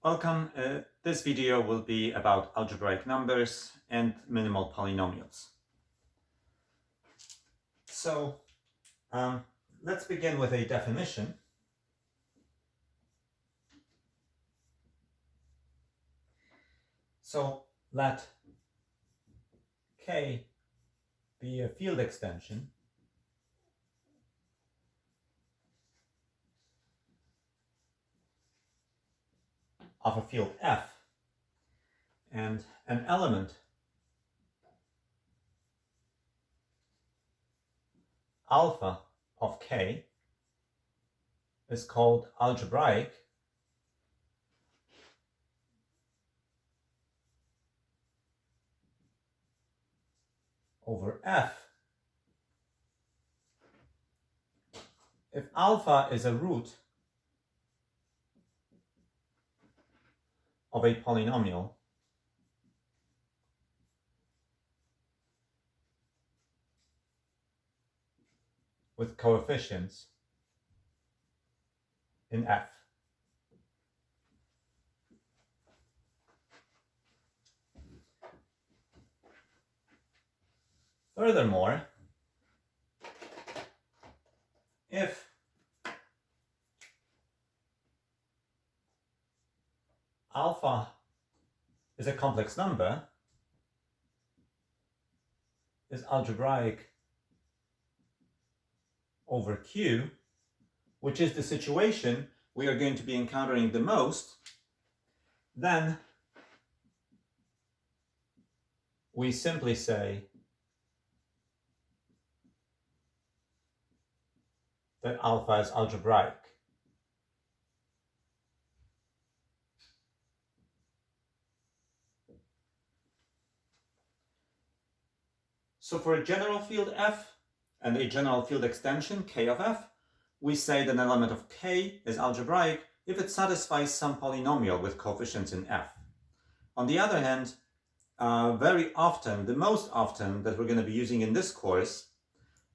Welcome. This video will be about algebraic numbers and minimal polynomials. So let's begin with a definition. So let K be a field extension of a field F, and an element alpha of K is called algebraic over F if alpha is a root of a polynomial with coefficients in F. Furthermore, if alpha is a complex number, is algebraic over Q, which is the situation we are going to be encountering the most, then we simply say that alpha is algebraic. So for a general field F and a general field extension K of F, we say that an element of K is algebraic if it satisfies some polynomial with coefficients in F. On the other hand, very often, the most often that we're going to be using in this course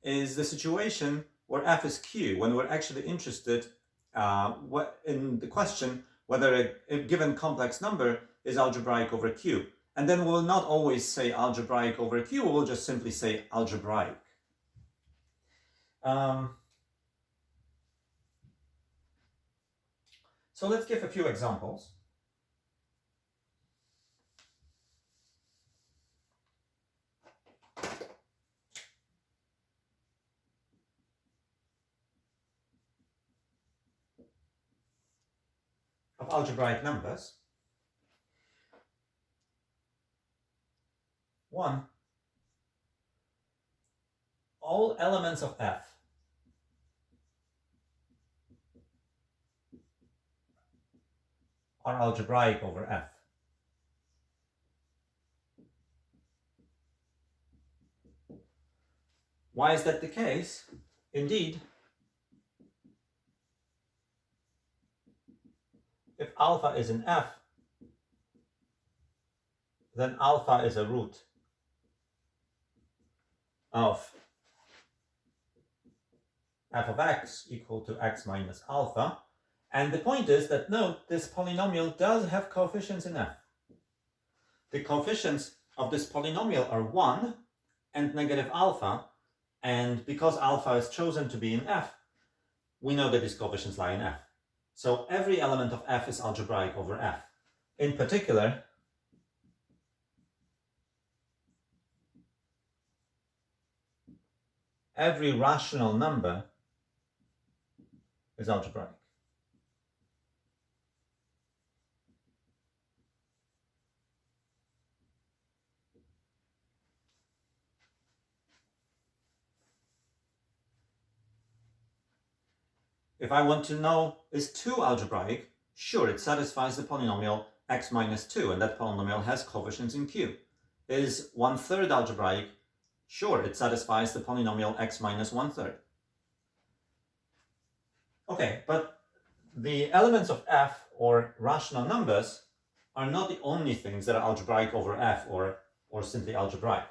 is the situation where F is Q, when we're actually interested in the question whether a given complex number is algebraic over Q. And then we'll not always say algebraic over Q, we'll just simply say algebraic. So let's give a few examples. Of algebraic numbers. 1. All elements of F are algebraic over F. Why is that the case? Indeed, if alpha is in F, then alpha is a root of f of x equal to x minus alpha. And the point is that, note, this polynomial does have coefficients in F. The coefficients of this polynomial are 1 and negative alpha, and because alpha is chosen to be in F, we know that these coefficients lie in F. So every element of F is algebraic over F. In particular, every rational number is algebraic. If I want to know, is 2 algebraic? Sure, it satisfies the polynomial x minus 2, and that polynomial has coefficients in Q. Is 1/3 algebraic? Sure, it satisfies the polynomial x minus 1/3. Okay, but the elements of F, or rational numbers, are not the only things that are algebraic over F or simply algebraic.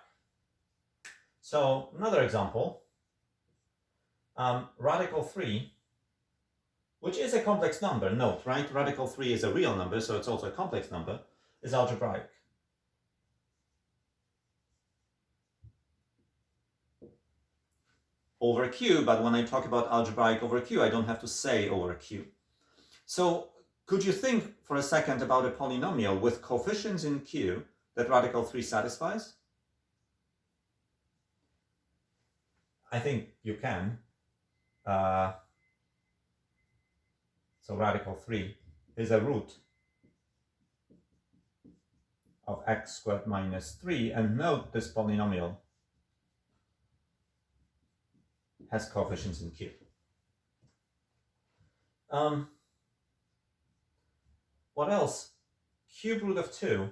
So another example, radical 3 which is a complex number, note, right? Radical 3 is a real number, so it's also a complex number, is algebraic. Over Q, but when I talk about algebraic over Q, I don't have to say over Q. So could you think for a second about a polynomial with coefficients in Q that radical 3 satisfies? I think you can. So radical 3 is a root of x squared minus 3, and note this polynomial has coefficients in Q. What else? Cube root of 2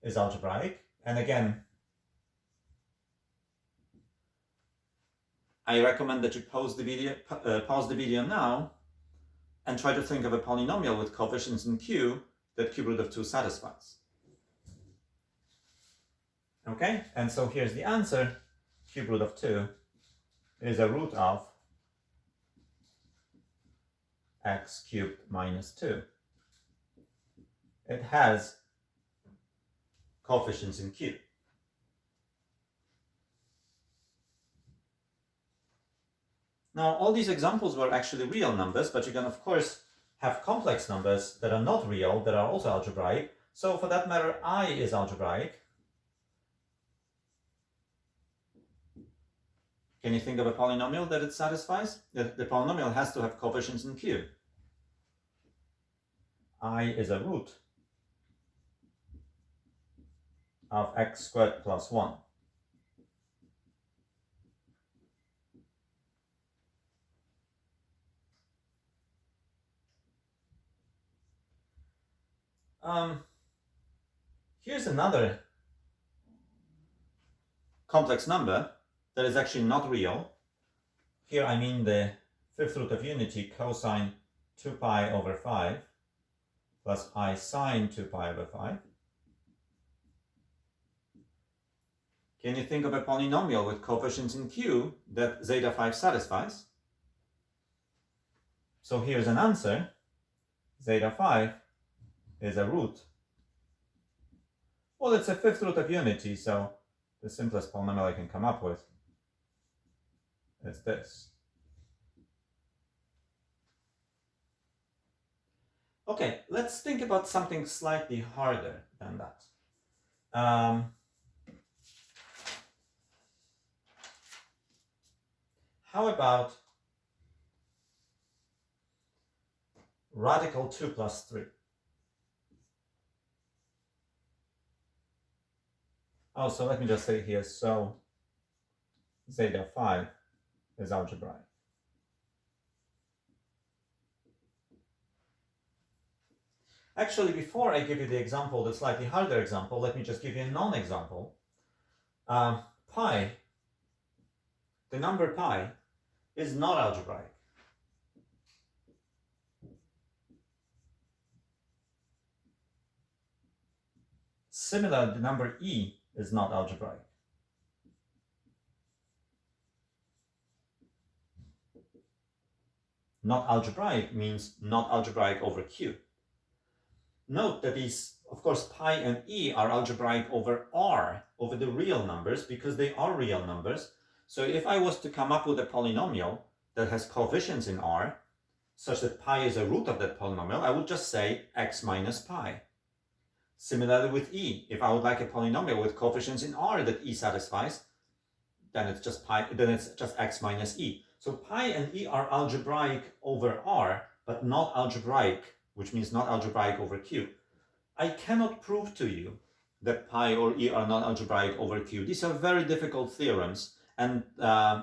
is algebraic, and again, I recommend that you pause the video now and try to think of a polynomial with coefficients in Q that cube root of 2 satisfies. Okay, and so here's the answer. Cube root of 2 is a root of x cubed minus 2. It has coefficients in Q. Now, all these examples were actually real numbers, but you can, of course, have complex numbers that are not real, that are also algebraic. So for that matter, I is algebraic. Can you think of a polynomial that it satisfies? The polynomial has to have coefficients in Q. I is a root of x squared plus 1. Here's another complex number that is actually not real. Here I mean the fifth root of unity cosine 2 pi over 5 plus I sine 2 pi over 5. Can you think of a polynomial with coefficients in Q that zeta 5 satisfies? So here's an answer. Zeta 5 is a root. Well, it's a fifth root of unity, so the simplest polynomial I can come up with is this. Okay, let's think about something slightly harder than that. How about radical 2 plus 3? Oh, so let me just say here, so zeta 5 is algebraic. Actually, before I give you the example, the slightly harder example, let me just give you a non-example. Pi, the number pi, is not algebraic. Similarly, the number e is not algebraic. Not algebraic means not algebraic over Q. Note that these, of course, pi and e are algebraic over R, over the real numbers, because they are real numbers. So if I was to come up with a polynomial that has coefficients in R, such that pi is a root of that polynomial, I would just say x minus pi. Similarly with e, if I would like a polynomial with coefficients in R that e satisfies, then it's just x minus e. So pi and e are algebraic over R, but not algebraic, which means not algebraic over Q. I cannot prove to you that pi or e are not algebraic over Q. These are very difficult theorems and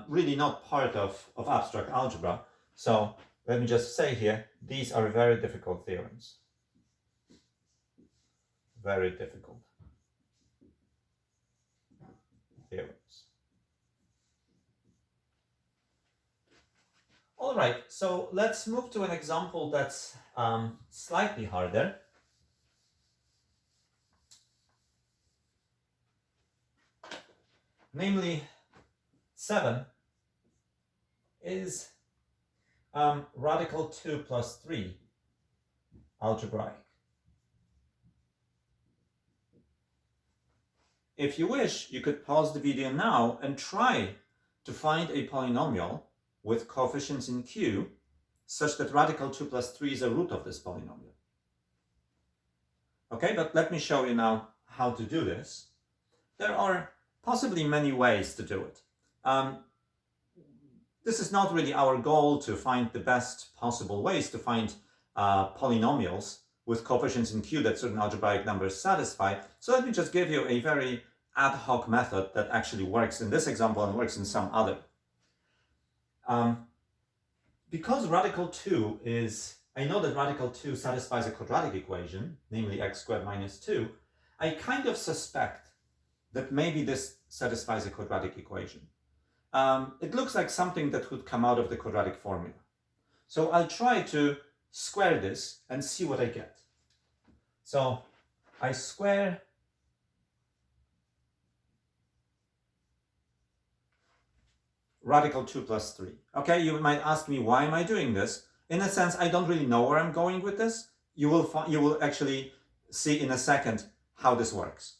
really not part of abstract algebra. So let me just say here, these are very difficult theorems. Very difficult theorems. All right, so let's move to an example that's slightly harder. Namely, 7 is radical 2 plus 3, algebraic. If you wish, you could pause the video now and try to find a polynomial with coefficients in Q such that radical 2 plus 3 is a root of this polynomial. Okay, but let me show you now how to do this. There are possibly many ways to do it. This is not really our goal to find the best possible ways to find polynomials with coefficients in Q that certain algebraic numbers satisfy. So let me just give you a very ad hoc method that actually works in this example and works in some other. Because radical 2 is, I know that radical 2 satisfies a quadratic equation, namely x squared minus 2, I kind of suspect that maybe this satisfies a quadratic equation. It looks like something that would come out of the quadratic formula. So I'll try to square this and see what I get. So I square radical 2 plus 3. Okay, you might ask me, why am I doing this? In a sense, I don't really know where I'm going with this. You will actually see in a second how this works.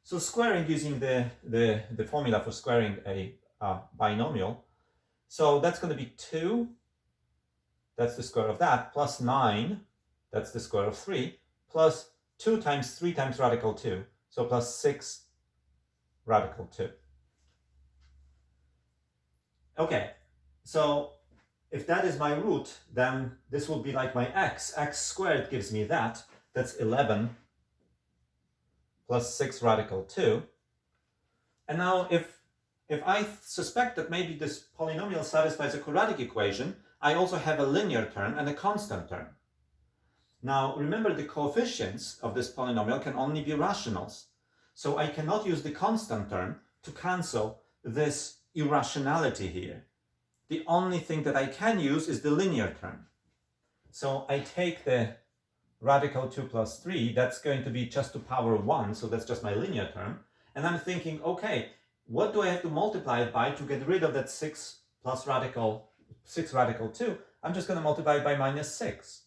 So squaring using the formula for squaring a binomial. So that's going to be 2, that's the square of that, plus 9, that's the square of 3, plus 2 times 3 times radical 2, so plus 6 radical 2. Okay, so if that is my root, then this will be like my x. X squared gives me that. That's 11 plus 6 radical 2. And now if I suspect that maybe this polynomial satisfies a quadratic equation, I also have a linear term and a constant term. Now remember, the coefficients of this polynomial can only be rationals. So I cannot use the constant term to cancel this irrationality here. The only thing that I can use is the linear term. So I take the radical 2 plus 3, that's going to be just to power 1, so that's just my linear term. And I'm thinking, okay, what do I have to multiply it by to get rid of that 6 radical 2? I'm just going to multiply it by minus 6.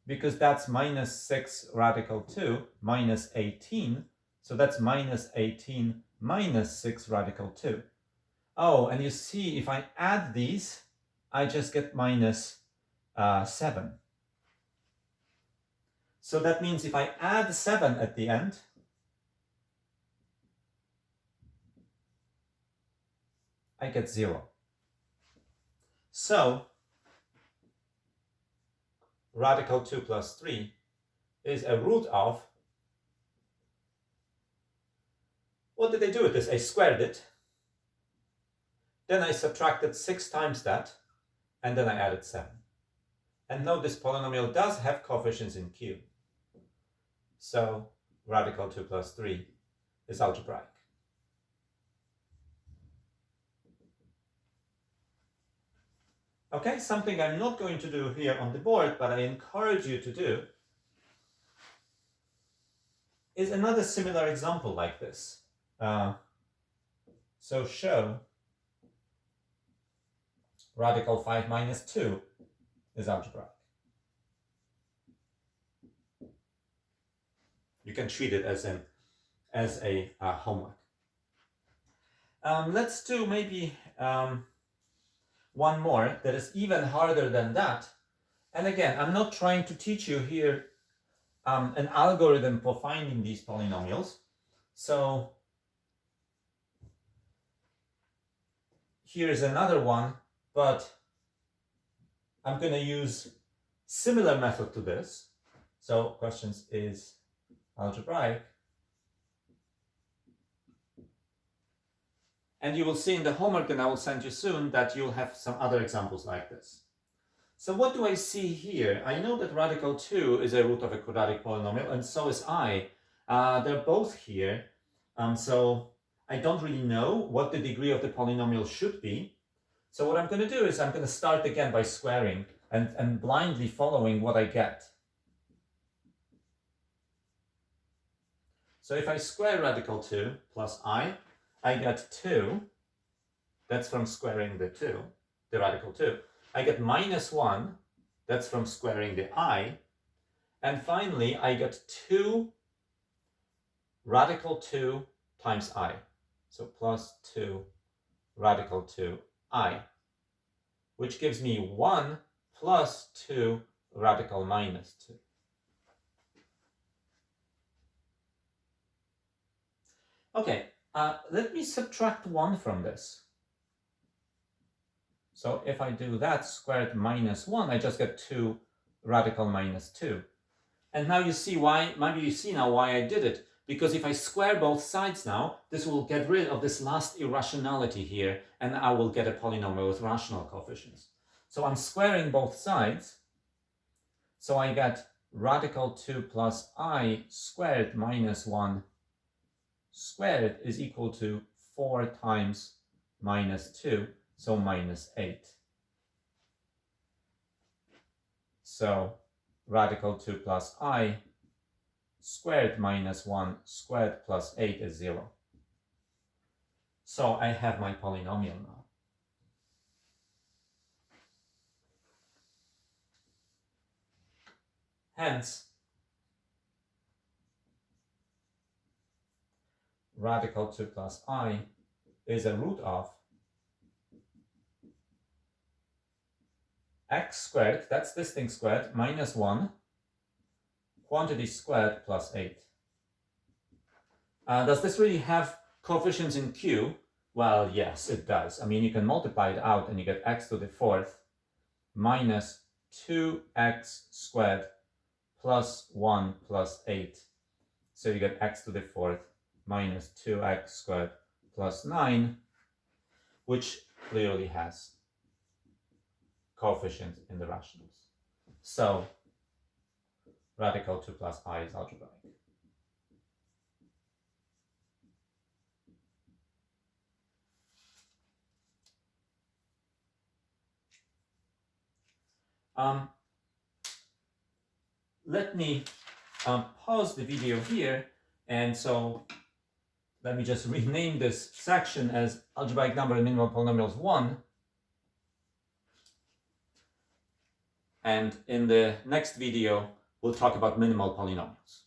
Because that's minus 6 radical 2 minus 18. So that's minus 18 minus 6 radical 2. Oh, and you see, if I add these, I just get minus 7. So that means if I add 7 at the end, I get 0. So radical 2 plus 3 is a root of, what did I do with this? I squared it. Then I subtracted 6 times that, and then I added 7. And note this polynomial does have coefficients in Q. So radical 2 plus 3 is algebraic. Okay, something I'm not going to do here on the board, but I encourage you to do, is another similar example like this. So show radical 5 minus 2 is algebraic. You can treat it as a homework. Let's do maybe one more that is even harder than that. And again, I'm not trying to teach you here an algorithm for finding these polynomials. So here is another one, but I'm going to use similar method to this. So questions is algebraic. And you will see in the homework that I will send you soon that you'll have some other examples like this. So what do I see here? I know that radical 2 is a root of a quadratic polynomial, and so is I. They're both here. So I don't really know what the degree of the polynomial should be. So what I'm going to do is I'm going to start again by squaring and blindly following what I get. So if I square radical 2 plus I get 2. That's from squaring the radical 2. I get -1, that's from squaring the I. And finally, I get 2 radical 2 times I. So plus 2 radical 2I, which gives me 1 plus 2 radical -2. Okay, let me subtract 1 from this. So if I do that squared -1, I just get 2 radical -2. And now you see why, maybe you see now why I did it. Because if I square both sides now, this will get rid of this last irrationality here, and I will get a polynomial with rational coefficients. So I'm squaring both sides. So I get radical 2 plus I squared -1 squared is equal to 4 times -2, so -8. So radical 2 plus I squared -1 squared plus 8 is 0. So I have my polynomial now. Hence, radical 2 plus I is a root of x squared, that's this thing squared, -1, quantity squared plus 8. Does this really have coefficients in Q? Well, yes, it does. I mean, you can multiply it out and you get x to the 4th minus 2x squared plus 1 plus 8. So you get x to the 4th minus 2x squared plus 9, which clearly has coefficient in the rationals. So radical 2 plus I is algebraic. Let me pause the video here, and so let me just rename this section as algebraic number and minimal polynomials 1. And in the next video, we'll talk about minimal polynomials.